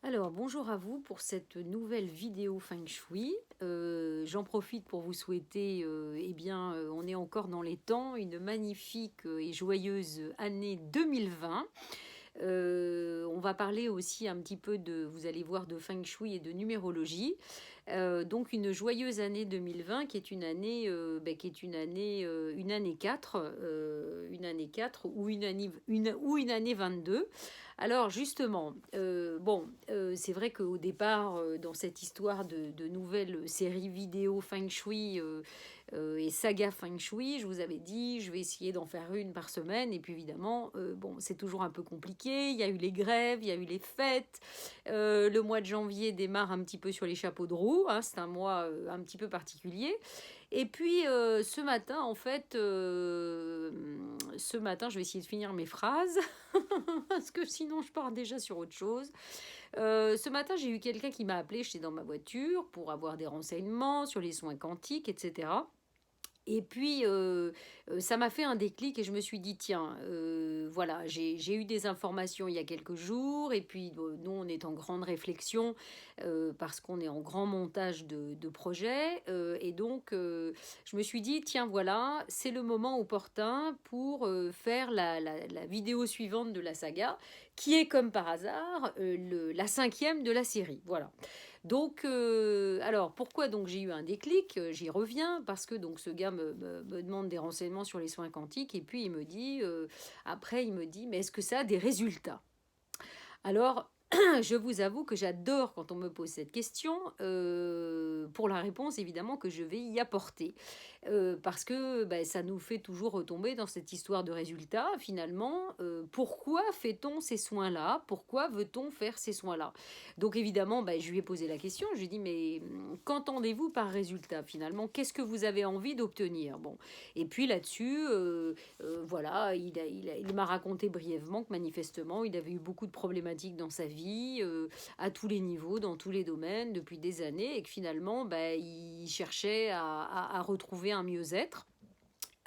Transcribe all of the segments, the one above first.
Alors, bonjour à vous pour cette nouvelle vidéo Feng Shui. J'en profite pour vous souhaiter, on est encore dans les temps, une magnifique et joyeuse année 2020. On va parler aussi un petit peu de, vous allez voir, de Feng Shui et de numérologie. Donc une joyeuse année 2020 qui est une année, une année 4, une année 4 ou une année 22. Alors justement, c'est vrai qu'au départ, dans cette histoire de nouvelles séries vidéo Feng Shui et saga Feng Shui, je vous avais dit, je vais essayer d'en faire une par semaine. Et puis évidemment, c'est toujours un peu compliqué. Il y a eu les grèves, il y a eu les fêtes. Le mois de janvier démarre un petit peu sur les chapeaux de roue. Hein, c'est un mois un petit peu particulier. Et puis ce matin, ce matin, je vais essayer de finir mes phrases parce que sinon je pars déjà sur autre chose. Ce matin, j'ai eu quelqu'un qui m'a appelé, j'étais dans ma voiture pour avoir des renseignements sur les soins quantiques, etc. Et puis, ça m'a fait un déclic et je me suis dit, tiens, voilà, j'ai eu des informations il y a quelques jours et puis nous, on est en grande réflexion parce qu'on est en grand montage de projets. Et donc, je me suis dit, tiens, voilà, c'est le moment opportun pour faire la vidéo suivante de la saga, qui est comme par hasard la cinquième de la série. Voilà. Donc, alors pourquoi donc j'ai eu un déclic? J'y reviens parce que donc ce gars me demande des renseignements sur les soins quantiques et puis il me dit, après il me dit, mais est-ce que ça a des résultats? Alors, je vous avoue que j'adore quand on me pose cette question, pour la réponse évidemment que je vais y apporter. Parce que ça nous fait toujours retomber dans cette histoire de résultats, finalement. Pourquoi fait-on ces soins-là? Pourquoi veut-on faire ces soins-là? Donc évidemment, je lui ai posé la question, je lui ai dit, mais qu'entendez-vous par résultat finalement? Qu'est-ce que vous avez envie d'obtenir? Bon, et puis là-dessus, voilà, il m'a raconté brièvement que manifestement, il avait eu beaucoup de problématiques dans sa vie, à tous les niveaux, dans tous les domaines, depuis des années, et que finalement, il cherchait à retrouver un mieux-être.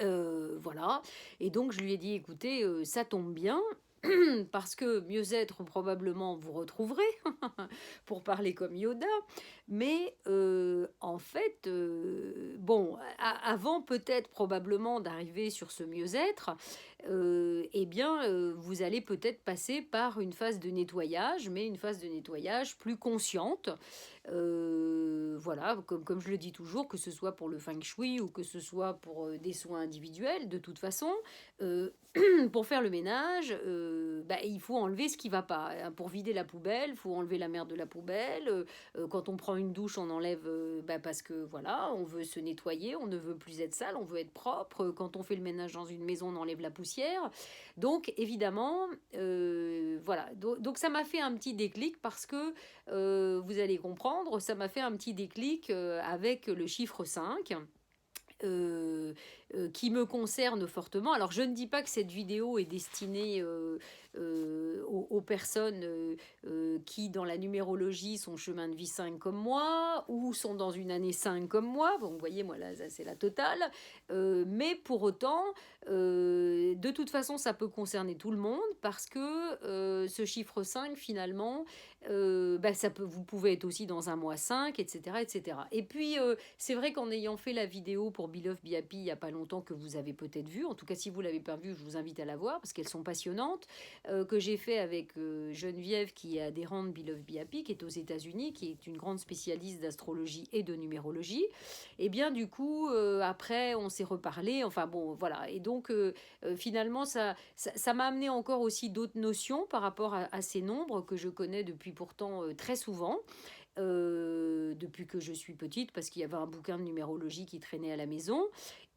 Voilà. Et donc, je lui ai dit, écoutez, ça tombe bien. Parce que mieux-être, probablement, vous retrouverez, pour parler comme Yoda. Mais en fait, avant peut-être probablement d'arriver sur ce mieux-être, vous allez peut-être passer par une phase de nettoyage, mais une phase de nettoyage plus consciente. Voilà, comme je le dis toujours, que ce soit pour le feng shui ou que ce soit pour des soins individuels, de toute façon, pour faire le ménage, il faut enlever ce qui va pas. Pour vider la poubelle, il faut enlever la merde de la poubelle. Quand on prend une douche, on enlève parce que voilà, on veut se nettoyer, on ne veut plus être sale, on veut être propre. Quand on fait le ménage dans une maison, on enlève la poussière. Donc évidemment, voilà. Donc ça m'a fait un petit déclic parce que vous allez comprendre, ça m'a fait un petit déclic avec le chiffre 5. Qui me concerne fortement. Alors, je ne dis pas que cette vidéo est destinée aux personnes qui, dans la numérologie, sont chemin de vie 5 comme moi, ou sont dans une année 5 comme moi. Bon, vous voyez, moi, là, c'est la totale. Mais pour autant, de toute façon, ça peut concerner tout le monde, parce que ce chiffre 5, finalement, vous pouvez être aussi dans un mois 5, etc. etc. Et puis, c'est vrai qu'en ayant fait la vidéo pour Be Love Be Happy il n'y a pas longtemps, que vous avez peut-être vu, en tout cas si vous ne l'avez pas vue, je vous invite à la voir parce qu'elles sont passionnantes, que j'ai fait avec Geneviève, qui est adhérente de Be Love Be Happy, qui est aux États-Unis, qui est une grande spécialiste d'astrologie et de numérologie. Et bien du coup, après on s'est reparlé, enfin bon voilà, et donc finalement ça m'a amené encore aussi d'autres notions par rapport à ces nombres que je connais depuis pourtant très souvent, depuis que je suis petite, parce qu'il y avait un bouquin de numérologie qui traînait à la maison.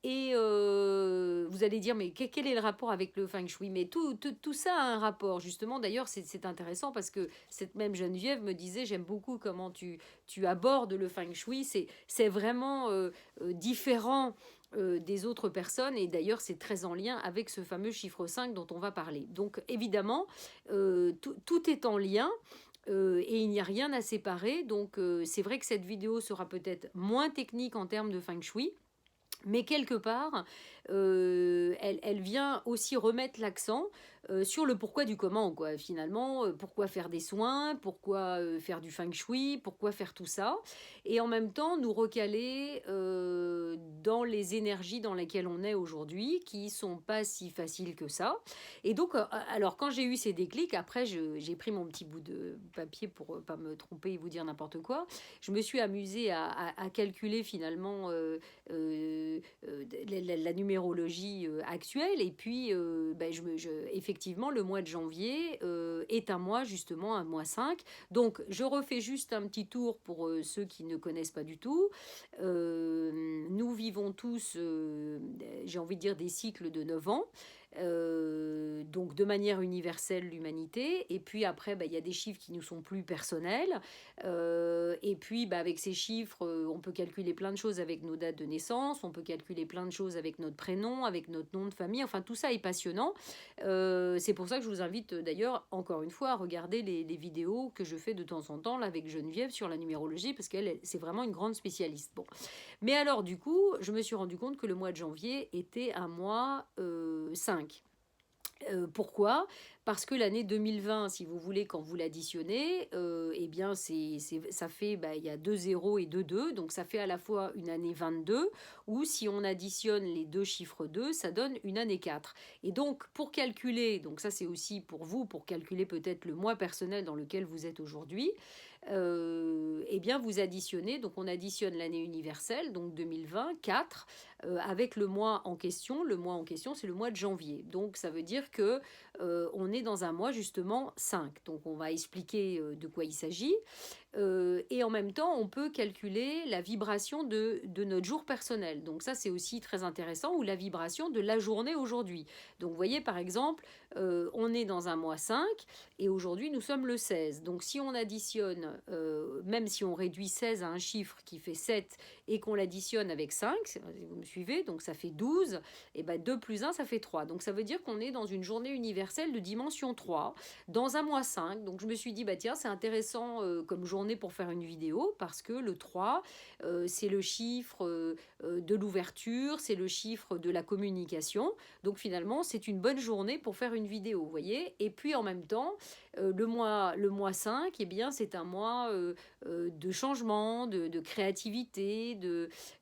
Et vous allez dire, mais quel est le rapport avec le feng shui? Mais tout ça a un rapport, justement. D'ailleurs, c'est intéressant parce que cette même Geneviève me disait, j'aime beaucoup comment tu abordes le feng shui. C'est vraiment différent des autres personnes, et d'ailleurs c'est très en lien avec ce fameux chiffre 5 dont on va parler. Donc évidemment, tout est en lien. Et il n'y a rien à séparer, donc c'est vrai que cette vidéo sera peut-être moins technique en termes de feng shui, mais quelque part, elle vient aussi remettre l'accent sur le pourquoi du comment, quoi, finalement, pourquoi faire des soins, pourquoi faire du feng shui, pourquoi faire tout ça, et en même temps nous recaler dans les énergies dans lesquelles on est aujourd'hui, qui sont pas si faciles que ça. Et donc, alors quand j'ai eu ces déclics, après j'ai pris mon petit bout de papier pour pas me tromper et vous dire n'importe quoi. Je me suis amusée à calculer finalement la numérologie actuelle. Et puis, effectivement, le mois de janvier est un mois, justement, un mois 5. Donc, je refais juste un petit tour pour ceux qui ne connaissent pas du tout. Nous vivons tous, j'ai envie de dire, des cycles de 9 ans. Donc de manière universelle l'humanité, et puis après il y a des chiffres qui nous sont plus personnels, et puis avec ces chiffres on peut calculer plein de choses avec nos dates de naissance, on peut calculer plein de choses avec notre prénom, avec notre nom de famille, enfin tout ça est passionnant. C'est pour ça que je vous invite d'ailleurs encore une fois à regarder les vidéos que je fais de temps en temps là, avec Geneviève sur la numérologie, parce qu'elle c'est vraiment une grande spécialiste. Bon, mais alors du coup je me suis rendu compte que le mois de janvier était un mois 5. Pourquoi? Parce que l'année 2020, si vous voulez, quand vous l'additionnez, eh bien, ça fait, il y a 2 zéros et 2 2, donc ça fait à la fois une année 22, ou si on additionne les deux chiffres 2, ça donne une année 4. Et donc, pour calculer, donc ça c'est aussi pour vous, pour calculer peut-être le mois personnel dans lequel vous êtes aujourd'hui, eh bien, vous additionnez, donc on additionne l'année universelle, donc 2020, 4, avec le mois en question. Le mois en question, c'est le mois de janvier. Donc, ça veut dire que on est dans un mois justement 5. Donc, on va expliquer de quoi il s'agit. Et en même temps, on peut calculer la vibration de notre jour personnel. Donc ça, c'est aussi très intéressant, ou la vibration de la journée aujourd'hui. Donc vous voyez, par exemple, on est dans un mois 5, et aujourd'hui, nous sommes le 16. Donc si on additionne, même si on réduit 16 à un chiffre qui fait 7, et qu'on l'additionne avec 5, vous me suivez, donc ça fait 12, et 2 plus 1, ça fait 3. Donc ça veut dire qu'on est dans une journée universelle de dimension 3, dans un mois 5. Donc je me suis dit, tiens, c'est intéressant comme journée pour faire une vidéo, parce que le 3, c'est le chiffre de l'ouverture, c'est le chiffre de la communication. Donc finalement, c'est une bonne journée pour faire une vidéo, vous voyez. Et puis en même temps, le mois 5, eh bien, c'est un mois de changement, de créativité,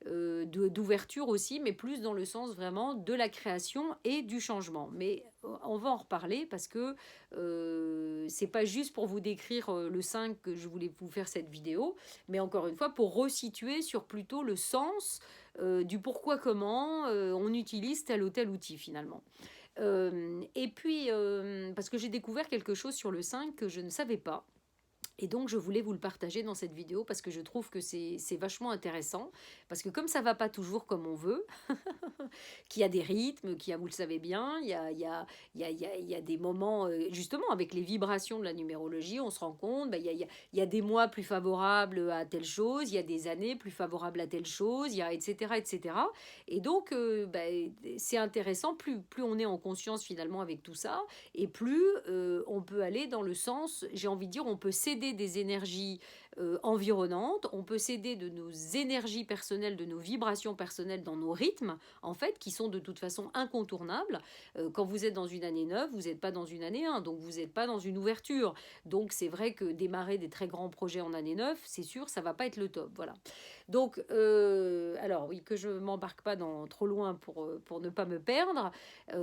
d'ouverture aussi, mais plus dans le sens vraiment de la création et du changement. Mais on va en reparler, parce que c'est pas juste pour vous décrire le 5 que je voulais vous faire cette vidéo, mais encore une fois pour resituer sur plutôt le sens du pourquoi, comment on utilise tel ou tel outil finalement. Et puis, parce que j'ai découvert quelque chose sur le 5 que je ne savais pas. Et donc, je voulais vous le partager dans cette vidéo, parce que je trouve que c'est vachement intéressant. Parce que comme ça va pas toujours comme on veut, qu'il y a des rythmes, qu'il y a, vous le savez bien, il y a des moments, justement, avec les vibrations de la numérologie, on se rend compte, il y a des mois plus favorables à telle chose, il y a des années plus favorables à telle chose, il y a etc., etc. Et donc, c'est intéressant, plus on est en conscience finalement avec tout ça, et plus on peut aller dans le sens, j'ai envie de dire, on peut céder des énergies environnantes, on peut céder de nos énergies personnelles, de nos vibrations personnelles dans nos rythmes, en fait, qui sont de toute façon incontournables. Quand vous êtes dans une année 9, vous n'êtes pas dans une année 1, donc vous n'êtes pas dans une ouverture. Donc c'est vrai que démarrer des très grands projets en année 9, c'est sûr, ça va pas être le top. Voilà. Donc, alors oui, que je ne m'embarque pas dans trop loin pour ne pas me perdre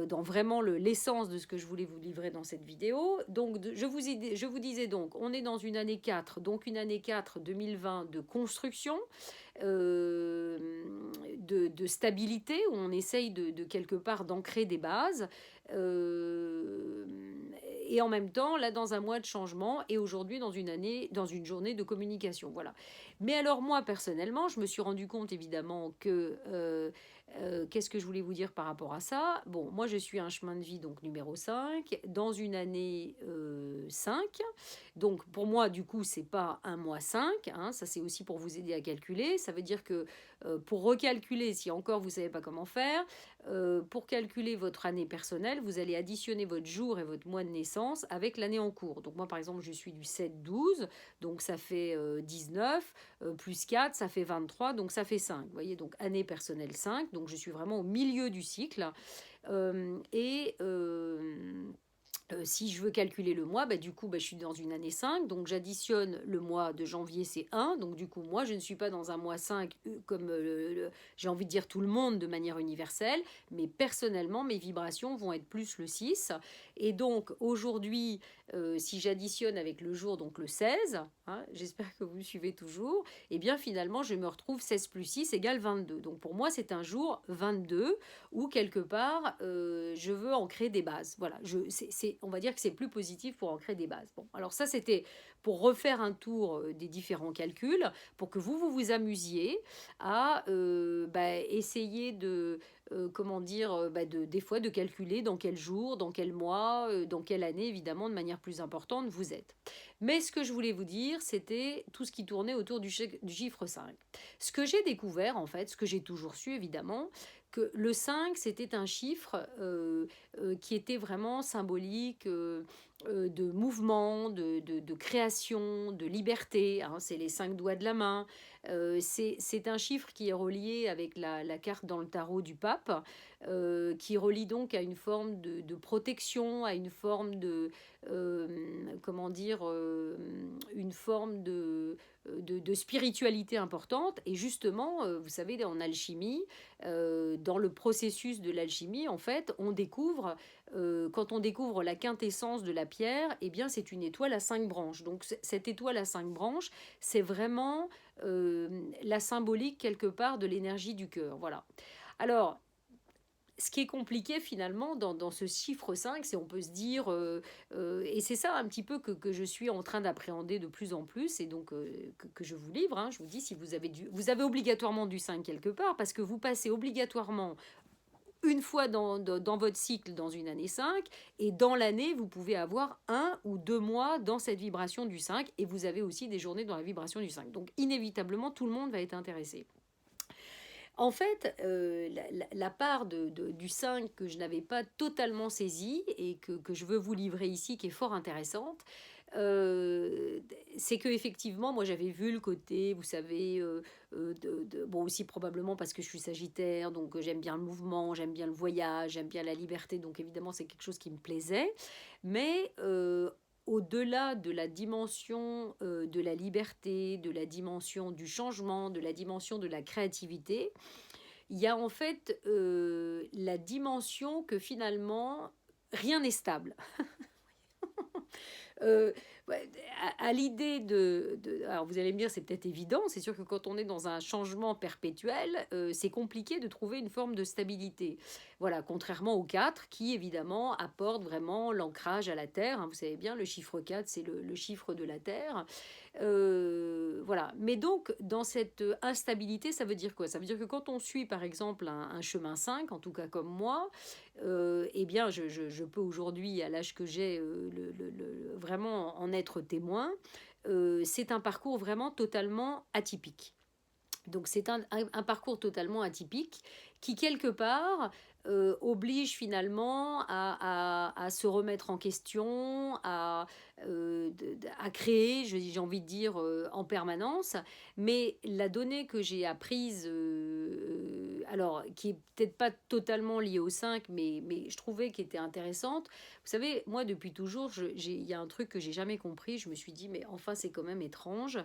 dans vraiment l'essence de ce que je voulais vous livrer dans cette vidéo. Donc, je vous disais donc, on est dans une année 4, donc une année 4 2020 de construction, de stabilité, où on essaye de quelque part d'ancrer des bases. Et en même temps, là, dans un mois de changement, et aujourd'hui, dans une journée de communication. Voilà. Mais alors, moi, personnellement, je me suis rendu compte, évidemment, que... qu'est-ce que je voulais vous dire par rapport à ça? Bon, moi, je suis un chemin de vie, donc numéro 5, dans une année 5. Donc, pour moi, du coup, c'est pas un mois 5. Hein, ça, c'est aussi pour vous aider à calculer. Ça veut dire que pour recalculer, si encore vous ne savez pas comment faire, pour calculer votre année personnelle, vous allez additionner votre jour et votre mois de naissance avec l'année en cours. Donc moi, par exemple, je suis du 7-12, donc ça fait 19, plus 4, ça fait 23, donc ça fait 5. Vous voyez, donc année personnelle 5, donc je suis vraiment au milieu du cycle. Et Si je veux calculer le mois, bah, du coup, bah, je suis dans une année 5, donc j'additionne le mois de janvier, c'est 1, donc du coup, moi, je ne suis pas dans un mois 5 comme j'ai envie de dire tout le monde de manière universelle, mais personnellement, mes vibrations vont être plus le 6. Et donc, aujourd'hui, si j'additionne avec le jour, donc le 16, hein, j'espère que vous me suivez toujours, et bien finalement, je me retrouve 16 plus 6 égale 22. Donc pour moi, c'est un jour 22 où quelque part, je veux ancrer des bases. Voilà, on va dire que c'est plus positif pour ancrer des bases. Bon, alors ça, c'était pour refaire un tour des différents calculs, pour que vous amusiez à essayer de, comment dire, des fois de calculer dans quel jour, dans quel mois, dans quelle année, évidemment, de manière plus importante, vous êtes. Mais ce que je voulais vous dire, c'était tout ce qui tournait autour du chiffre 5. Ce que j'ai découvert, en fait, ce que j'ai toujours su, évidemment, que le 5, c'était un chiffre qui était vraiment symbolique de mouvement, de création, de liberté. Hein, c'est les 5 doigts de la main. C'est un chiffre qui est relié avec la carte dans le tarot du pape, qui relie donc à une forme de protection, à une forme comment dire, une forme de spiritualité importante. Et justement, vous savez, en alchimie, dans le processus de l'alchimie, en fait, on découvre, quand on découvre la quintessence de la pierre, eh bien, c'est une étoile à 5 branches. Donc, cette étoile à 5 branches, c'est vraiment la symbolique, quelque part, de l'énergie du cœur. Voilà. Alors, ce qui est compliqué finalement dans ce chiffre 5, c'est on peut se dire, et c'est ça un petit peu que je suis en train d'appréhender de plus en plus, et donc que je vous livre, hein, je vous dis, si vous avez obligatoirement du 5 quelque part, parce que vous passez obligatoirement une fois dans votre cycle dans une année 5, et dans l'année, vous pouvez avoir 1 ou 2 mois dans cette vibration du 5, et vous avez aussi des journées dans la vibration du 5. Donc inévitablement, tout le monde va être intéressé. En fait, la part du 5 que je n'avais pas totalement saisie et que je veux vous livrer ici, qui est fort intéressante, euh, c'est que effectivement, moi j'avais vu le côté, vous savez, bon aussi probablement parce que je suis Sagittaire, donc j'aime bien le mouvement, j'aime bien le voyage, j'aime bien la liberté, donc évidemment c'est quelque chose qui me plaisait, mais au-delà de la dimension de la liberté, de la dimension du changement, de la dimension de la créativité, il y a en fait la dimension que finalement rien n'est stable. Euh, ouais, à l'idée alors vous allez me dire, c'est peut-être évident, c'est sûr que quand on est dans un changement perpétuel, c'est compliqué de trouver une forme de stabilité. Voilà, contrairement au 4 qui évidemment apporte vraiment l'ancrage à la Terre. Hein, vous savez bien, le chiffre 4, c'est le chiffre de la Terre. Voilà. Mais donc, dans cette instabilité, ça veut dire quoi? Ça veut dire que quand on suit, par exemple, un chemin 5, en tout cas comme moi, eh bien, je peux aujourd'hui, à l'âge que j'ai, vraiment en être témoin. C'est un parcours vraiment totalement atypique. Donc c'est un parcours totalement atypique qui, quelque part, oblige finalement à se remettre en question, à créer, j'ai envie de dire, en permanence. Mais la donnée que j'ai apprise, alors qui est peut-être pas totalement liée au 5, mais je trouvais qu'elle était intéressante. Vous savez, moi depuis toujours, il y a un truc que j'ai jamais compris. Je me suis dit, mais enfin c'est quand même étrange.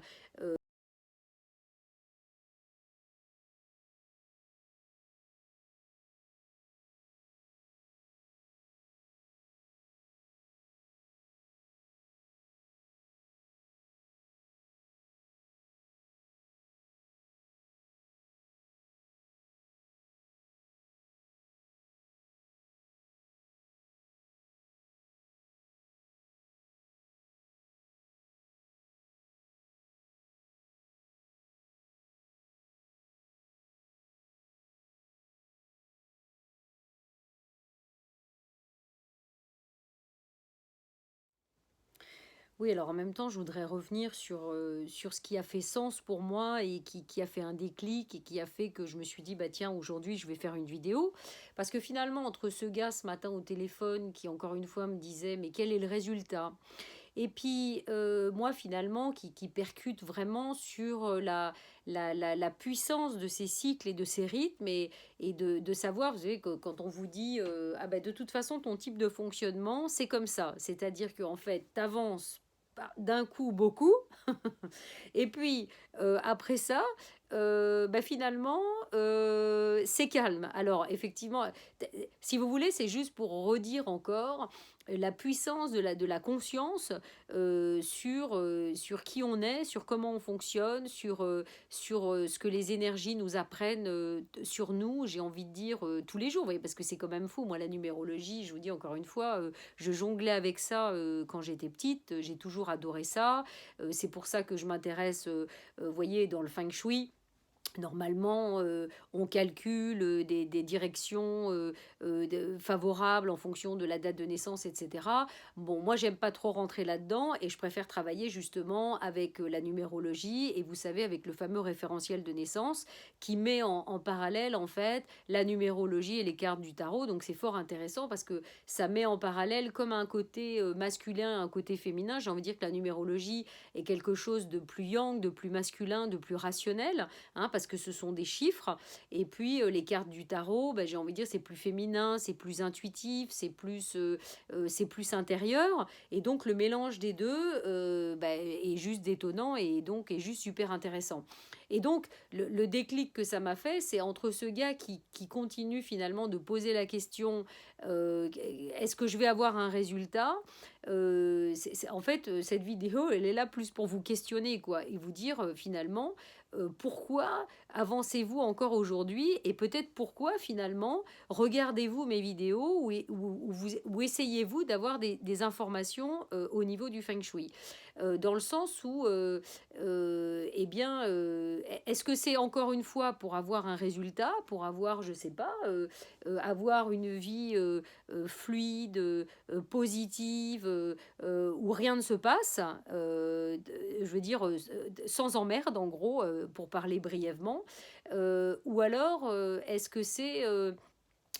Oui, alors en même temps, je voudrais revenir sur ce qui a fait sens pour moi et qui a fait un déclic et qui a fait que je me suis dit, bah tiens, aujourd'hui, je vais faire une vidéo. Parce que finalement, entre ce gars ce matin au téléphone qui, encore une fois, me disait, mais quel est le résultat? Et puis, moi, finalement, qui percute vraiment sur la puissance de ces cycles et de ces rythmes, et de savoir, vous savez, que quand on vous dit, ah ben, de toute façon, ton type de fonctionnement, c'est comme ça. C'est-à-dire qu'en fait, tu avances d'un coup beaucoup, et puis après ça, bah, finalement, c'est calme. Alors effectivement, si vous voulez, c'est juste pour redire encore la puissance de la conscience sur qui on est, sur comment on fonctionne, sur ce que les énergies nous apprennent sur nous, j'ai envie de dire, tous les jours. Vous voyez, parce que c'est quand même fou. Moi, la numérologie, je vous dis encore une fois, je jonglais avec ça quand j'étais petite. J'ai toujours adoré ça. C'est pour ça que je m'intéresse, vous voyez, dans le feng shui. Normalement, on calcule des directions favorables en fonction de la date de naissance, etc. Bon, moi, j'aime pas trop rentrer là-dedans et je préfère travailler justement avec la numérologie et vous savez, avec le fameux référentiel de naissance qui met en parallèle, en fait, la numérologie et les cartes du tarot. Donc, c'est fort intéressant parce que ça met en parallèle comme un côté masculin, un côté féminin. J'ai envie de dire que la numérologie est quelque chose de plus yang, de plus masculin, de plus rationnel, hein, parce que ce sont des chiffres. Et puis les cartes du tarot, ben, j'ai envie de dire c'est plus féminin, c'est plus intuitif, c'est plus intérieur. Et donc le mélange des deux ben, est juste détonnant et donc est juste super intéressant. Et donc le déclic que ça m'a fait, c'est entre ce gars qui continue finalement de poser la question est-ce que je vais avoir un résultat en fait, cette vidéo, elle est là plus pour vous questionner, quoi, et vous dire finalement pourquoi avancez-vous encore aujourd'hui et peut-être pourquoi finalement regardez-vous mes vidéos ou essayez-vous d'avoir des informations au niveau du feng shui. Dans le sens où, eh bien, est-ce que c'est encore une fois pour avoir un résultat, pour avoir, je sais pas, avoir une vie fluide, positive, où rien ne se passe, je veux dire, sans emmerde en gros, pour parler brièvement, ou alors est-ce que c'est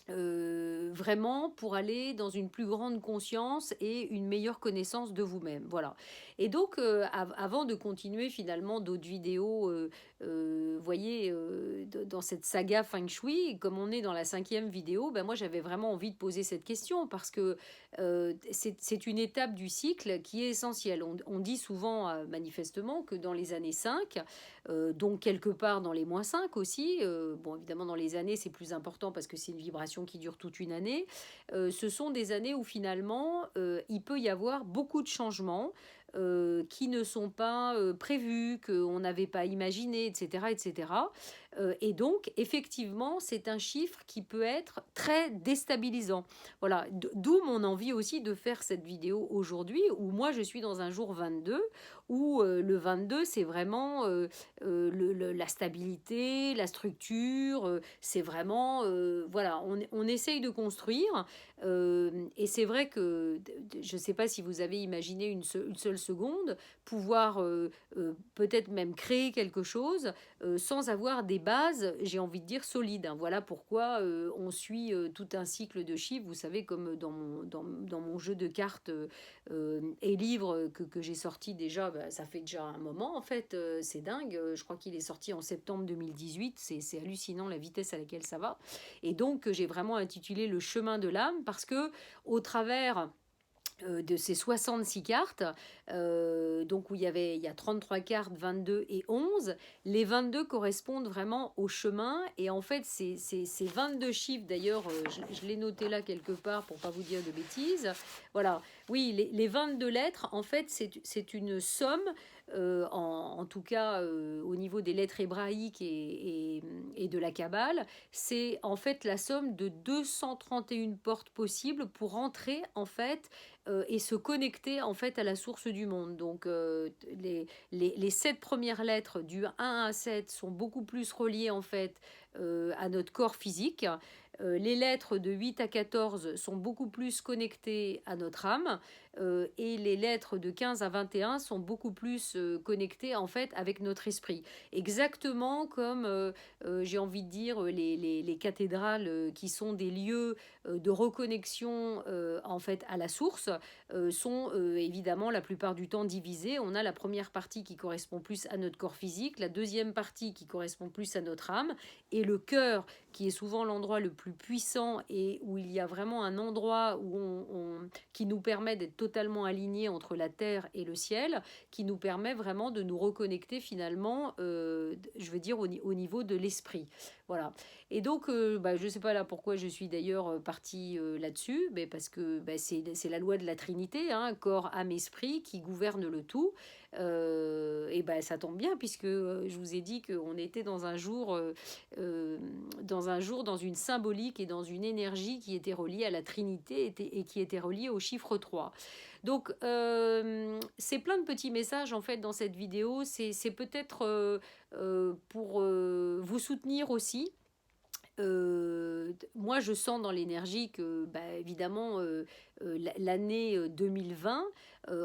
vraiment pour aller dans une plus grande conscience et une meilleure connaissance de vous-même. Voilà. Et donc, avant de continuer finalement d'autres vidéos, voyez, dans cette saga Feng Shui, comme on est dans la 5e vidéo, ben moi j'avais vraiment envie de poser cette question parce que c'est une étape du cycle qui est essentielle. On dit souvent, manifestement, que dans les années 5, donc quelque part dans les -5 aussi, bon évidemment dans les années c'est plus important parce que c'est une vibration qui dure toute une année, ce sont des années où finalement il peut y avoir beaucoup de changements qui ne sont pas prévus, qu'on n'avait pas imaginé, etc. etc. Et donc, effectivement, c'est un chiffre qui peut être très déstabilisant. Voilà, d'où mon envie aussi de faire cette vidéo aujourd'hui, où moi je suis dans un jour 22, où le 22, c'est vraiment la stabilité, la structure, c'est vraiment, voilà, on essaye de construire, et c'est vrai que je ne sais pas si vous avez imaginé une seule seconde, pouvoir peut-être même créer quelque chose sans avoir des bases, j'ai envie de dire, solides, hein. Voilà pourquoi on suit tout un cycle de chiffres, vous savez, comme dans mon jeu de cartes et livre que j'ai sorti déjà, bah, ça fait déjà un moment en fait, c'est dingue, je crois qu'il est sorti en septembre 2018, c'est hallucinant la vitesse à laquelle ça va. Et donc j'ai vraiment intitulé Le chemin de l'âme parce que au travers de ces 66 cartes, donc où il y a 33 cartes, 22 et 11. Les 22 correspondent vraiment au chemin. Et en fait, ces 22 chiffres, d'ailleurs, je l'ai noté là quelque part pour pas vous dire de bêtises. Voilà, oui, les 22 lettres, en fait, c'est une somme, en tout cas au niveau des lettres hébraïques et de la Kabbale, c'est en fait la somme de 231 portes possibles pour entrer en fait et se connecter en fait à la source du monde. Donc les 7 premières lettres du 1 à 7 sont beaucoup plus reliées en fait à notre corps physique. Les lettres de 8 à 14 sont beaucoup plus connectées à notre âme et les lettres de 15 à 21 sont beaucoup plus connectées en fait avec notre esprit. Exactement comme j'ai envie de dire les cathédrales qui sont des lieux de reconnexion en fait à la source sont évidemment la plupart du temps divisées. On a la première partie qui correspond plus à notre corps physique, la deuxième partie qui correspond plus à notre âme et le cœur qui est souvent l'endroit le plus puissant et où il y a vraiment un endroit où qui nous permet d'être totalement alignés entre la terre et le ciel, qui nous permet vraiment de nous reconnecter finalement, je veux dire, au niveau de l'esprit. Voilà. Et donc, je ne sais pas là pourquoi je suis d'ailleurs partie là-dessus, mais parce que c'est la loi de la Trinité, hein, corps, âme, esprit, qui gouverne le tout. Et ça tombe bien puisque je vous ai dit qu'on était dans une symbolique et dans une énergie qui était reliée à la Trinité et qui était reliée au chiffre 3. Donc c'est plein de petits messages en fait dans cette vidéo. C'est peut-être pour vous soutenir aussi. Moi, je sens dans l'énergie que, évidemment, l'année 2020,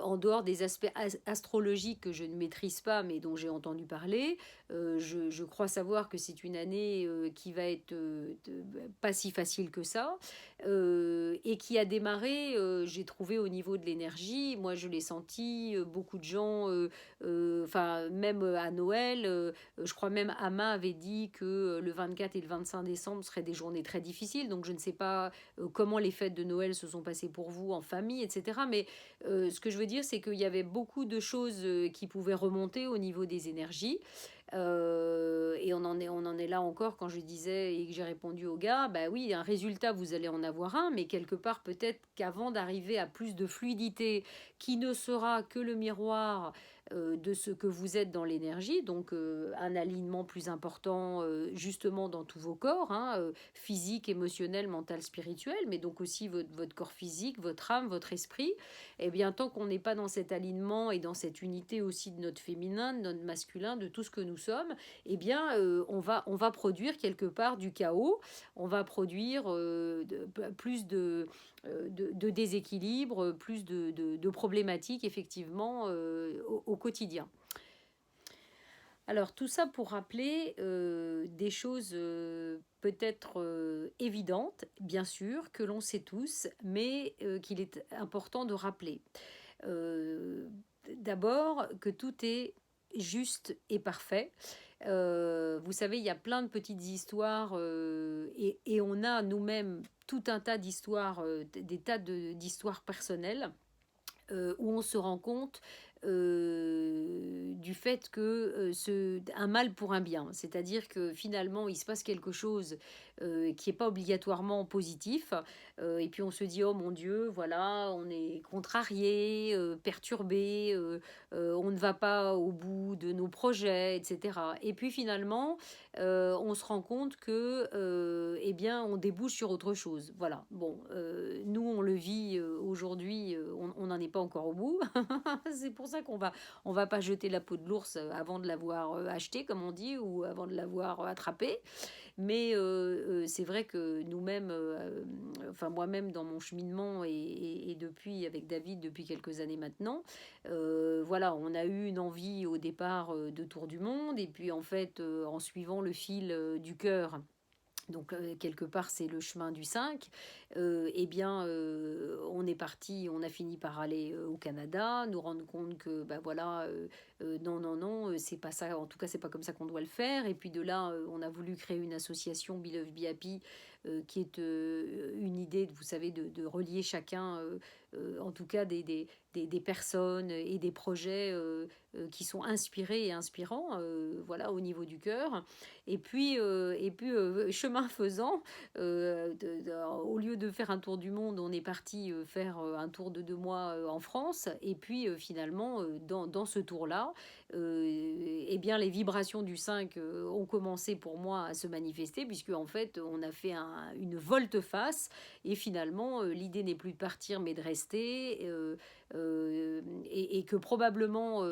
en dehors des aspects astrologiques que je ne maîtrise pas, mais dont j'ai entendu parler, je crois savoir que c'est une année qui va être pas si facile que ça, et qui a démarré, j'ai trouvé au niveau de l'énergie, moi je l'ai senti, beaucoup de gens, même à Noël, je crois même Ama avait dit que le 24 et le 25 décembre seraient des journées très difficiles. Donc je ne sais pas comment les fêtes de Noël se sont passées pour vous en famille, etc. Mais ce que je veux dire, c'est qu'il y avait beaucoup de choses qui pouvaient remonter au niveau des énergies. Et on en est là encore quand je disais et que j'ai répondu au gars, bah oui, un résultat, vous allez en avoir un, mais quelque part, peut-être qu'avant d'arriver à plus de fluidité, qui ne sera que le miroir de ce que vous êtes dans l'énergie, donc un alignement plus important justement dans tous vos corps, hein, physique, émotionnel, mental, spirituel, mais donc aussi votre corps physique, votre âme, votre esprit. Et bien tant qu'on n'est pas dans cet alignement et dans cette unité aussi de notre féminin, de notre masculin, de tout ce que nous sommes, eh bien on va produire quelque part du chaos, on va produire plus de déséquilibre, plus de problématiques effectivement au quotidien. Alors tout ça pour rappeler des choses peut-être évidentes, bien sûr, que l'on sait tous, mais qu'il est important de rappeler. D'abord que tout est juste et parfait. Vous savez, il y a plein de petites histoires et on a nous-mêmes tout un tas d'histoires, des tas d'histoires personnelles où on se rend compte du fait que un mal pour un bien, c'est-à-dire que finalement il se passe quelque chose qui n'est pas obligatoirement positif, et puis on se dit oh mon Dieu, voilà, on est contrarié, perturbé, on ne va pas au bout de nos projets, etc. Et puis finalement on se rend compte que eh bien on débouche sur autre chose. Voilà. Bon, nous on le vit aujourd'hui, on n'en est pas encore au bout. C'est pour ça on va pas jeter la peau de l'ours avant de l'avoir acheté, comme on dit, ou avant de l'avoir attrapé. Mais c'est vrai que nous-mêmes, enfin moi-même dans mon cheminement et depuis avec David depuis quelques années maintenant, voilà, on a eu une envie au départ de tour du monde et puis en fait en suivant le fil du cœur. Donc quelque part c'est le chemin du 5, eh bien on est parti, on a fini par aller au Canada, nous rendre compte que voilà, non, c'est pas ça, en tout cas c'est pas comme ça qu'on doit le faire, et puis de là on a voulu créer une association Be Love Be Happy qui est une idée, vous savez, de relier chacun, en tout cas des personnes et des projets qui sont inspirés et inspirants, voilà, au niveau du cœur. Et puis chemin faisant, au lieu de faire un tour du monde, on est parti faire un tour de 2 mois en France. Et puis finalement, dans ce tour-là, eh bien, les vibrations du 5 ont commencé pour moi à se manifester, puisque en fait, on a fait une volte-face. Et finalement, l'idée n'est plus de partir, mais de rester. et que probablement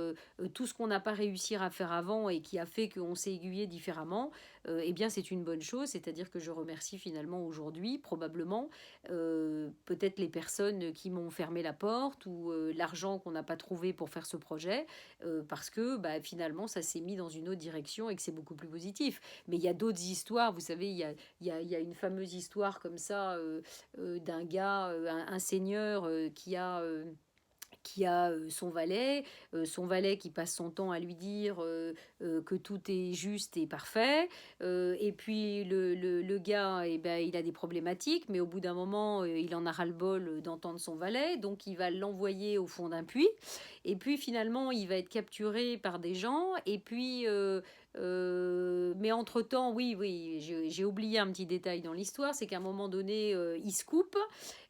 tout ce qu'on n'a pas réussi à faire avant et qui a fait qu'on s'est aiguillé différemment, eh bien c'est une bonne chose, c'est-à-dire que je remercie finalement aujourd'hui probablement peut-être les personnes qui m'ont fermé la porte ou l'argent qu'on n'a pas trouvé pour faire ce projet, parce que bah, finalement ça s'est mis dans une autre direction et que c'est beaucoup plus positif. Mais il y a d'autres histoires, vous savez, il y a une fameuse histoire comme ça d'un gars, un seigneur qui a son valet qui passe son temps à lui dire que tout est juste et parfait. Et puis le gars, eh ben, il a des problématiques, mais au bout d'un moment, il en a ras-le-bol d'entendre son valet, donc il va l'envoyer au fond d'un puits. Et puis finalement, il va être capturé par des gens. Et puis, mais entre-temps, oui, j'ai oublié un petit détail dans l'histoire, c'est qu'à un moment donné, il se coupe.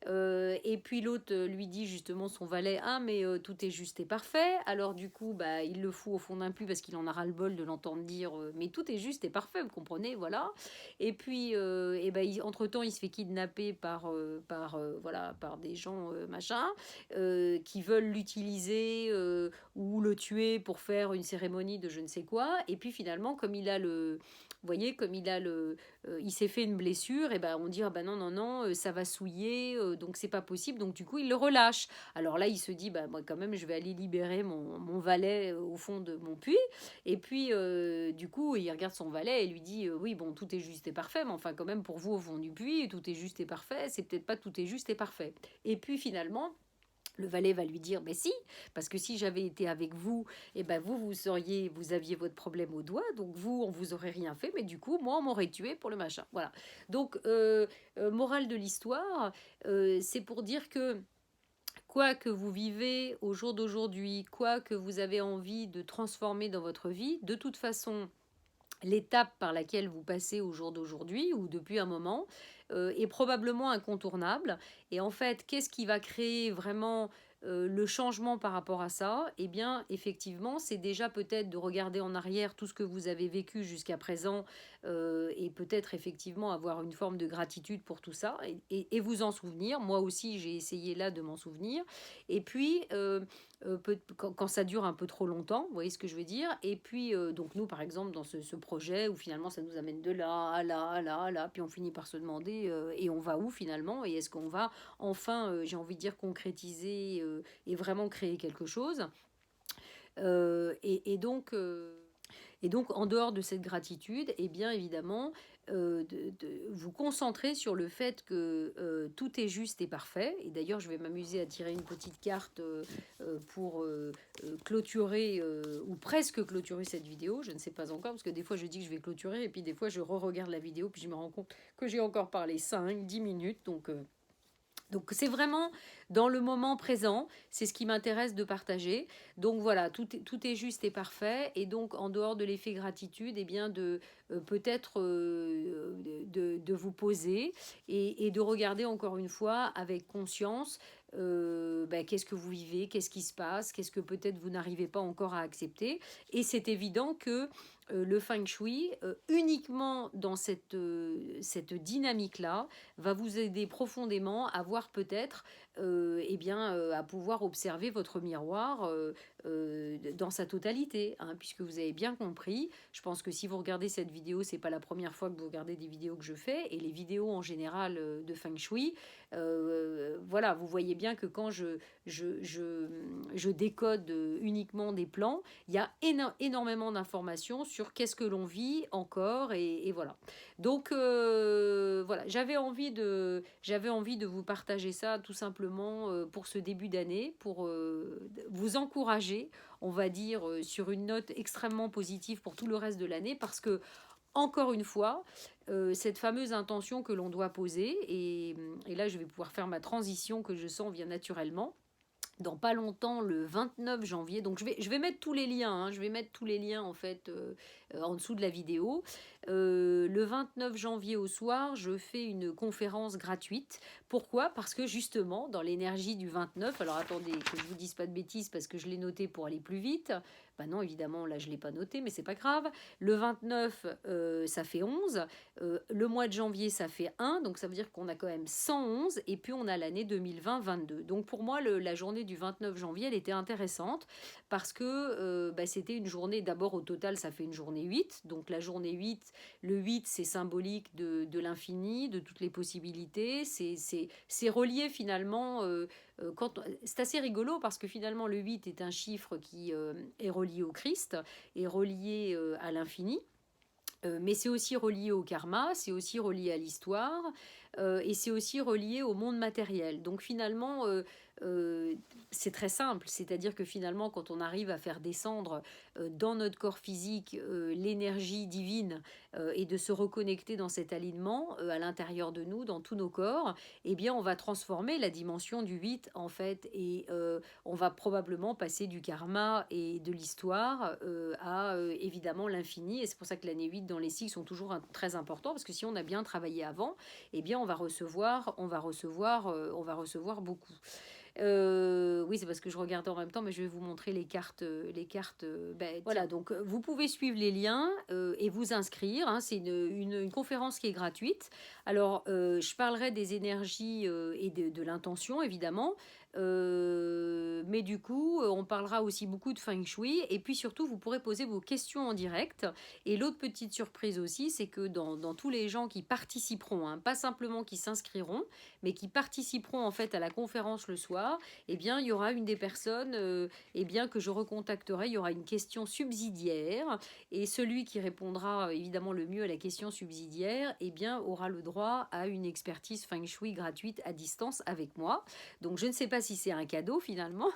Et puis l'autre lui dit justement son valet, ah mais tout est juste et parfait. Alors du coup bah il le fout au fond d'un puits parce qu'il en a ras le bol de l'entendre dire mais tout est juste et parfait, vous comprenez, voilà. Et puis et ben entre temps il se fait kidnapper voilà par des gens machin qui veulent l'utiliser ou le tuer pour faire une cérémonie de je ne sais quoi. Et puis finalement comme il a le vous voyez, comme il s'est fait une blessure, et ben on dit ah ben non non non, ça va souiller, donc c'est pas possible. Donc du coup il le relâche. Alors là il se dit bah moi quand même je vais aller libérer mon valet au fond de mon puits. Et puis du coup il regarde son valet et lui dit oui bon tout est juste et parfait, mais enfin quand même pour vous au fond du puits tout est juste et parfait. C'est peut-être pas tout est juste et parfait. Et puis finalement le valet va lui dire, mais si, parce que si j'avais été avec vous, eh ben vous aviez votre problème au doigt, donc vous, on vous aurait rien fait, mais du coup, moi, on m'aurait tué pour le machin. Voilà. Donc, morale de l'histoire, c'est pour dire que quoi que vous vivez au jour d'aujourd'hui, quoi que vous avez envie de transformer dans votre vie, de toute façon, l'étape par laquelle vous passez au jour d'aujourd'hui ou depuis un moment est probablement incontournable. Et en fait, qu'est-ce qui va créer vraiment le changement par rapport à ça? Eh bien, effectivement, c'est déjà peut-être de regarder en arrière tout ce que vous avez vécu jusqu'à présent et peut-être effectivement avoir une forme de gratitude pour tout ça et vous en souvenir. Moi aussi, j'ai essayé là de m'en souvenir. Et puis, quand ça dure un peu trop longtemps, vous voyez ce que je veux dire. Et puis, donc nous, par exemple, dans ce projet où finalement ça nous amène de là à là, à là, à là, puis on finit par se demander, et on va où finalement? Et est-ce qu'on va enfin, j'ai envie de dire, concrétiser et vraiment créer quelque chose? Et donc... et donc, en dehors de cette gratitude, et bien évidemment, de vous concentrer sur le fait que tout est juste et parfait. Et d'ailleurs, je vais m'amuser à tirer une petite carte pour clôturer ou presque clôturer cette vidéo. Je ne sais pas encore, parce que des fois, je dis que je vais clôturer, et puis des fois, je re-regarde la vidéo, puis je me rends compte que j'ai encore parlé 5, 10 minutes. Donc c'est vraiment dans le moment présent, c'est ce qui m'intéresse de partager. Donc voilà, tout est juste et parfait. Et donc en dehors de l'effet gratitude, eh bien de peut-être de vous poser et de regarder encore une fois avec conscience qu'est-ce que vous vivez, qu'est-ce qui se passe, qu'est-ce que peut-être vous n'arrivez pas encore à accepter. Et c'est évident que le feng shui, uniquement dans cette dynamique-là, va vous aider profondément à voir peut-être, à pouvoir observer votre miroir dans sa totalité, hein, puisque vous avez bien compris. Je pense que si vous regardez cette vidéo, c'est pas la première fois que vous regardez des vidéos que je fais, et les vidéos en général de feng shui, voilà, vous voyez bien que quand je décode uniquement des plans, il y a énormément d'informations sur qu'est-ce que l'on vit encore, et voilà. Donc voilà, j'avais envie de vous partager ça tout simplement pour ce début d'année, pour vous encourager, on va dire, sur une note extrêmement positive pour tout le reste de l'année, parce que encore une fois, cette fameuse intention que l'on doit poser, et là je vais pouvoir faire ma transition que je sens vient naturellement dans pas longtemps, le 29 janvier. Donc je vais mettre tous les liens, hein, je vais mettre tous les liens en fait en dessous de la vidéo. Le 29 janvier au soir, je fais une conférence gratuite. Pourquoi? Parce que justement, dans l'énergie du 29, alors attendez que je vous dise pas de bêtises parce que je l'ai noté pour aller plus vite. Bah non, évidemment, là, je ne l'ai pas noté, mais c'est pas grave. Le 29, ça fait 11. Le mois de janvier, ça fait 1. Donc, ça veut dire qu'on a quand même 111. Et puis, on a l'année 2020-22. Donc, pour moi, la journée du 29 janvier, elle était intéressante parce que bah, c'était une journée, d'abord, au total, ça fait une journée 8. Donc, la journée 8, le 8, c'est symbolique de l'infini, de toutes les possibilités. C'est relié, finalement, c'est assez rigolo parce que finalement le 8 est un chiffre qui est relié au Christ, est relié à l'infini. Mais c'est aussi relié au karma, c'est aussi relié à l'histoire, et c'est aussi relié au monde matériel. Donc finalement, euh, c'est très simple, c'est-à-dire que finalement, quand on arrive à faire descendre dans notre corps physique l'énergie divine et de se reconnecter dans cet alignement à l'intérieur de nous, dans tous nos corps, eh bien, on va transformer la dimension du 8 en fait, et on va probablement passer du karma et de l'histoire à évidemment l'infini. Et c'est pour ça que l'année 8 dans les cycles sont toujours très importants, parce que si on a bien travaillé avant, eh bien, on va recevoir beaucoup. Oui, c'est parce que je regarde en même temps, mais je vais vous montrer les cartes. Ben, voilà, donc vous pouvez suivre les liens et vous inscrire. Hein, c'est une conférence qui est gratuite. Alors, je parlerai des énergies et de l'intention, évidemment. Mais du coup, on parlera aussi beaucoup de Feng Shui. Et puis surtout, vous pourrez poser vos questions en direct. Et l'autre petite surprise aussi, c'est que dans tous les gens qui participeront, hein, pas simplement qui s'inscriront, mais qui participeront en fait à la conférence le soir, eh bien, il y aura une des personnes eh bien, que je recontacterai. Il y aura une question subsidiaire. Et celui qui répondra évidemment le mieux à la question subsidiaire, eh bien, aura le droit à une expertise Feng Shui gratuite à distance avec moi. Donc, je ne sais pas si c'est un cadeau finalement,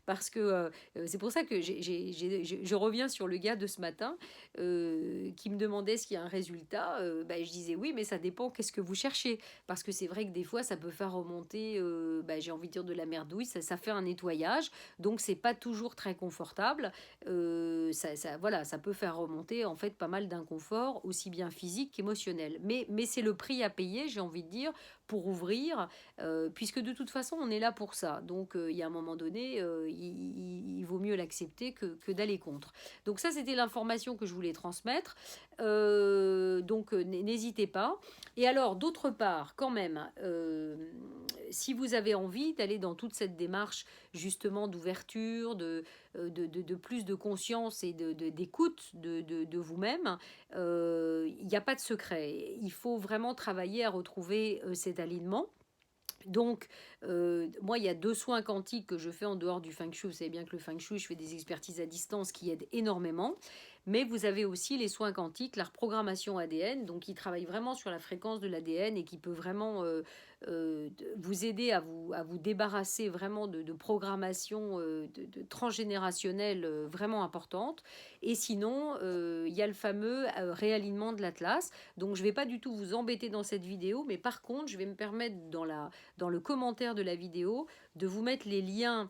parce que c'est pour ça que je reviens sur le gars de ce matin qui me demandait s'il y a un résultat. Bah, je disais oui, mais ça dépend qu'est-ce que vous cherchez, parce que c'est vrai que des fois ça peut faire remonter, bah, j'ai envie de dire de la merdouille, ça fait un nettoyage, donc c'est pas toujours très confortable. Voilà, ça peut faire remonter en fait pas mal d'inconfort, aussi bien physique qu'émotionnel. Mais c'est le prix à payer, j'ai envie de dire, pour ouvrir, puisque de toute façon on est là pour ça. Donc il y a un moment donné, il vaut mieux l'accepter que d'aller contre. Donc ça, c'était l'information que je voulais transmettre. Donc n'hésitez pas. Et alors, d'autre part, quand même, si vous avez envie d'aller dans toute cette démarche justement d'ouverture, de plus de conscience et d'écoute de vous-même, il n'y a pas de secret. Il faut vraiment travailler à retrouver cet alignement. Donc, moi, il y a 2 soins quantiques que je fais en dehors du Feng Shui. Vous savez bien que le Feng Shui, je fais des expertises à distance qui aident énormément. Mais vous avez aussi les soins quantiques, la reprogrammation ADN, donc qui travaille vraiment sur la fréquence de l'ADN et qui peut vraiment vous aider à vous débarrasser vraiment de programmation transgénérationnelle vraiment importante. Et sinon, il y a le fameux réalignement de l'Atlas. Donc, je ne vais pas du tout vous embêter dans cette vidéo, mais par contre, je vais me permettre dans le commentaire de la vidéo de vous mettre les liens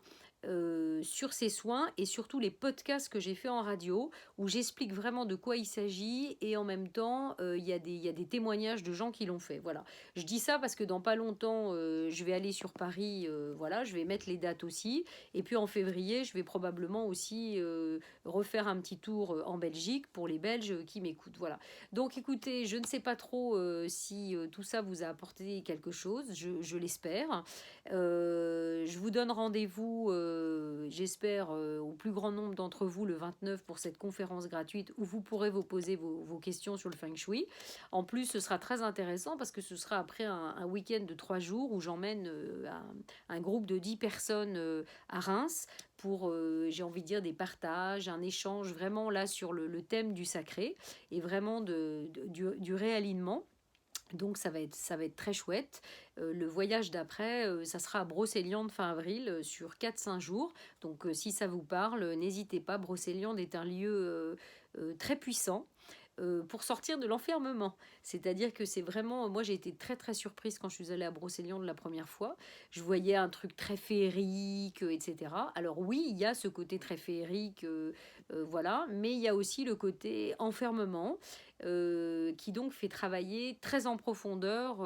sur ces soins et surtout les podcasts que j'ai fait en radio où j'explique vraiment de quoi il s'agit et en même temps il y a des témoignages de gens qui l'ont fait. Voilà, je dis ça parce que dans pas longtemps je vais aller sur Paris, voilà, je vais mettre les dates aussi, et puis en février je vais probablement aussi refaire un petit tour en Belgique pour les Belges qui m'écoutent. Voilà, donc écoutez, je ne sais pas trop si tout ça vous a apporté quelque chose, je l'espère. Je vous donne rendez-vous, j'espère, au plus grand nombre d'entre vous le 29 pour cette conférence gratuite où vous pourrez vous poser vos questions sur le Feng Shui. En plus, ce sera très intéressant parce que ce sera après un week-end de 3 jours où j'emmène un groupe de 10 personnes à Reims pour, j'ai envie de dire, des partages, un échange vraiment là sur le thème du sacré et vraiment du réalignement. Donc ça va être très chouette. Le voyage d'après, ça sera à Brocéliande fin avril sur 4-5 jours. Donc si ça vous parle, n'hésitez pas. Brocéliande est un lieu très puissant. pour sortir de l'enfermement. C'est-à-dire que c'est vraiment... Moi, j'ai été très, très surprise quand je suis allée à Brocéliande la première fois. Je voyais un truc très féerique, etc. Alors oui, il y a ce côté très féerique, voilà, mais il y a aussi le côté enfermement, qui donc fait travailler très en profondeur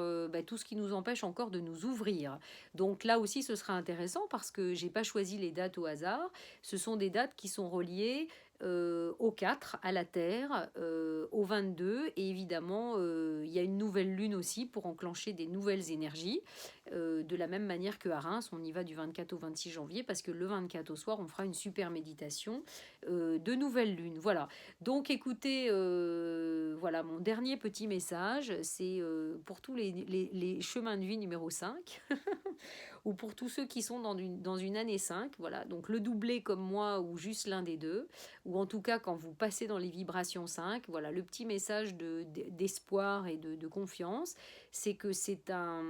tout ce qui nous empêche encore de nous ouvrir. Donc là aussi, ce sera intéressant parce que j'ai pas choisi les dates au hasard. Ce sont des dates qui sont reliées au 4, à la Terre, au 22, et évidemment, il y a une nouvelle lune aussi pour enclencher des nouvelles énergies, de la même manière que à Reims, on y va du 24 au 26 janvier, parce que le 24 au soir, on fera une super méditation de nouvelle lune. Voilà. Donc écoutez, voilà mon dernier petit message, c'est pour tous les chemins de vie numéro 5, ou pour tous ceux qui sont dans une année 5, voilà, donc le doublé comme moi ou juste l'un des deux, ou en tout cas quand vous passez dans les vibrations 5, voilà, le petit message d'espoir et de confiance, c'est que c'est un...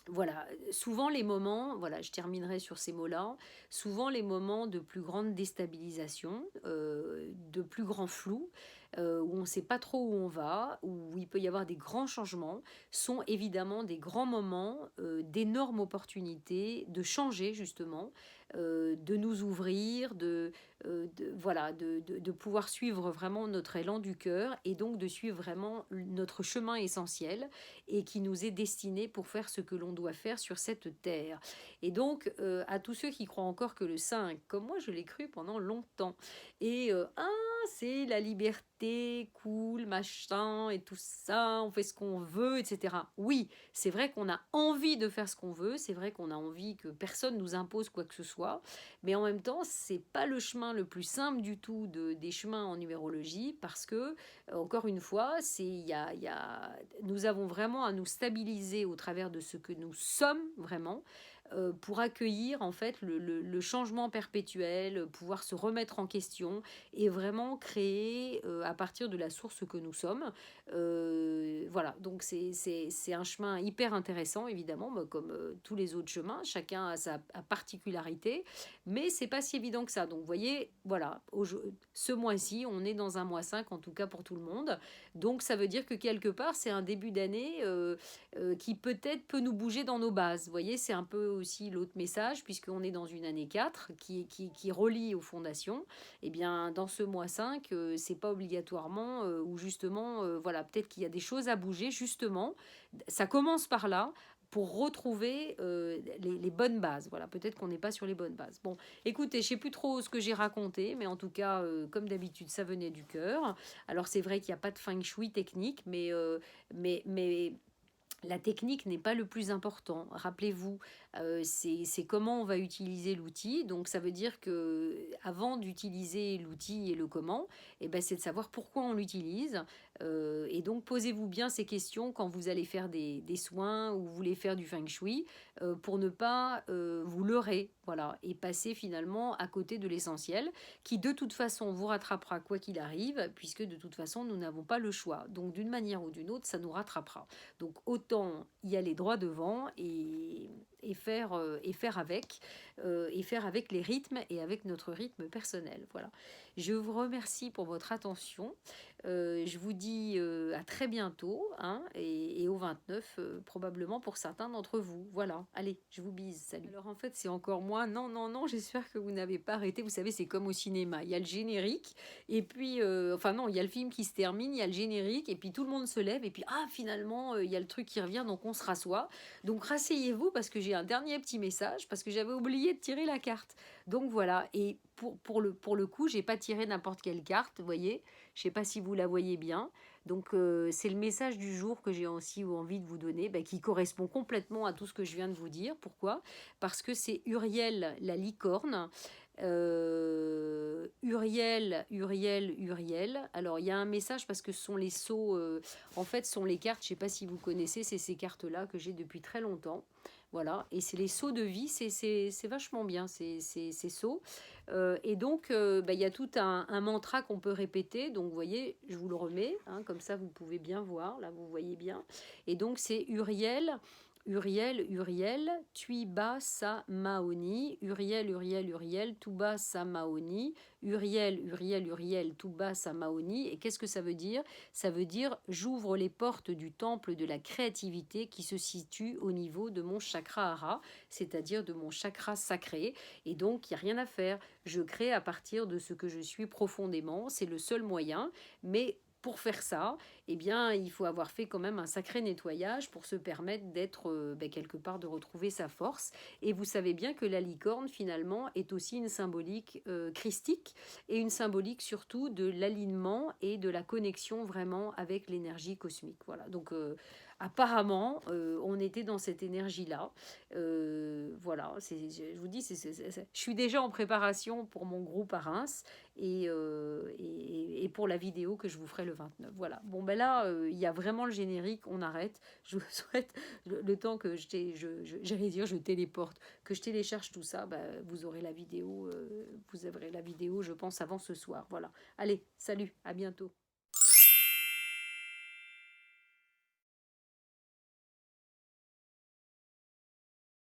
Voilà, souvent les moments, voilà, je terminerai sur ces mots-là, souvent les moments de plus grande déstabilisation, de plus grand flou, où on ne sait pas trop où on va, où il peut y avoir des grands changements, sont évidemment des grands moments d'énormes opportunités de changer justement, de nous ouvrir, voilà, de pouvoir suivre vraiment notre élan du cœur et donc de suivre vraiment notre chemin essentiel et qui nous est destiné pour faire ce que l'on doit faire sur cette terre. Et donc, à tous ceux qui croient encore que le 5, comme moi je l'ai cru pendant longtemps, et c'est la liberté, cool, machin, et tout ça, on fait ce qu'on veut, etc. Oui, c'est vrai qu'on a envie de faire ce qu'on veut, c'est vrai qu'on a envie que personne nous impose quoi que ce soit, mais en même temps, c'est pas le chemin le plus simple du tout des chemins en numérologie, parce que, encore une fois, nous avons vraiment à nous stabiliser au travers de ce que nous sommes vraiment, pour accueillir en fait le changement perpétuel, pouvoir se remettre en question et vraiment créer à partir de la source que nous sommes. Voilà, donc c'est un chemin hyper intéressant évidemment, comme tous les autres chemins, chacun a sa particularité, mais c'est pas si évident que ça. Donc vous voyez, voilà, ce mois-ci, on est dans un mois 5 en tout cas pour tout le monde. Donc ça veut dire que quelque part, c'est un début d'année qui peut-être peut nous bouger dans nos bases. Vous voyez, c'est un peu aussi l'autre message, puisqu'on est dans une année 4 qui relie aux fondations. Eh bien, dans ce mois 5, c'est pas obligatoirement, ou justement, voilà, peut-être qu'il y a des choses à bouger, justement. Ça commence par là, pour retrouver les bonnes bases. Voilà, peut-être qu'on n'est pas sur les bonnes bases. Bon, écoutez, je sais plus trop ce que j'ai raconté, mais en tout cas, comme d'habitude, ça venait du cœur. Alors c'est vrai qu'il n'y a pas de feng shui technique, mais la technique n'est pas le plus important. Rappelez-vous, c'est comment on va utiliser l'outil. Donc ça veut dire que avant d'utiliser l'outil et le comment, eh ben, c'est de savoir pourquoi on l'utilise. Et donc posez-vous bien ces questions quand vous allez faire des soins ou vous voulez faire du feng shui, pour ne pas vous leurrer, voilà, et passer finalement à côté de l'essentiel, qui de toute façon vous rattrapera quoi qu'il arrive, puisque de toute façon nous n'avons pas le choix. Donc d'une manière ou d'une autre, ça nous rattrapera. Donc autant y aller droit devant et faire avec les rythmes et avec notre rythme personnel. Voilà. Je vous remercie pour votre attention. Je vous dis à très bientôt, hein, et au 29 probablement pour certains d'entre vous. Voilà, allez, je vous bise, salut. Alors en fait c'est encore moi, non, non, non, j'espère que vous n'avez pas arrêté. Vous savez, c'est comme au cinéma, il y a le générique, et puis, enfin non, il y a le film qui se termine, il y a le générique, et puis tout le monde se lève, et puis finalement, il y a le truc qui revient, donc on se rassoit. Donc rasseyez-vous, parce que j'ai un dernier petit message, parce que j'avais oublié de tirer la carte. Donc voilà, et pour le coup, j'ai pas tiré n'importe quelle carte, vous voyez. Je sais pas si vous la voyez bien. Donc c'est le message du jour que j'ai aussi envie de vous donner, qui correspond complètement à tout ce que je viens de vous dire. Pourquoi? Parce que c'est Uriel la licorne. Uriel. Alors il y a un message parce que ce sont les sceaux, en fait, ce sont les cartes. Je sais pas si vous connaissez, c'est ces cartes-là que j'ai depuis très longtemps. Voilà, et c'est les sceaux de vie, c'est vachement bien ces sceaux. Et donc, il y a tout un mantra qu'on peut répéter. Donc, vous voyez, je vous le remets, hein, comme ça vous pouvez bien voir, là vous voyez bien. Et donc, c'est Uriel, Uriel, Uriel, Tuiba Sa Maoni, Uriel, Uriel, Uriel, Tuba Sa Maoni, Uriel, Uriel, Uriel, Tuba Sa Maoni. Et qu'est-ce que ça veut dire? Ça veut dire j'ouvre les portes du temple de la créativité qui se situe au niveau de mon chakra hara, c'est-à-dire de mon chakra sacré. Et donc, il n'y a rien à faire. Je crée à partir de ce que je suis profondément. C'est le seul moyen. Mais pour faire ça, eh bien, il faut avoir fait quand même un sacré nettoyage pour se permettre d'être quelque part, de retrouver sa force. Et vous savez bien que la licorne, finalement, est aussi une symbolique christique et une symbolique surtout de l'alignement et de la connexion vraiment avec l'énergie cosmique. Voilà, donc apparemment, on était dans cette énergie-là. Voilà, je vous dis, je suis déjà en préparation pour mon groupe à Reims et pour la vidéo que je vous ferai le 29. Voilà. Bon, ben là, il y a vraiment le générique, on arrête. Je vous souhaite le temps que j'allais dire, je téléporte, que je télécharge tout ça, ben, vous aurez la vidéo, je pense, avant ce soir. Voilà. Allez, salut, à bientôt.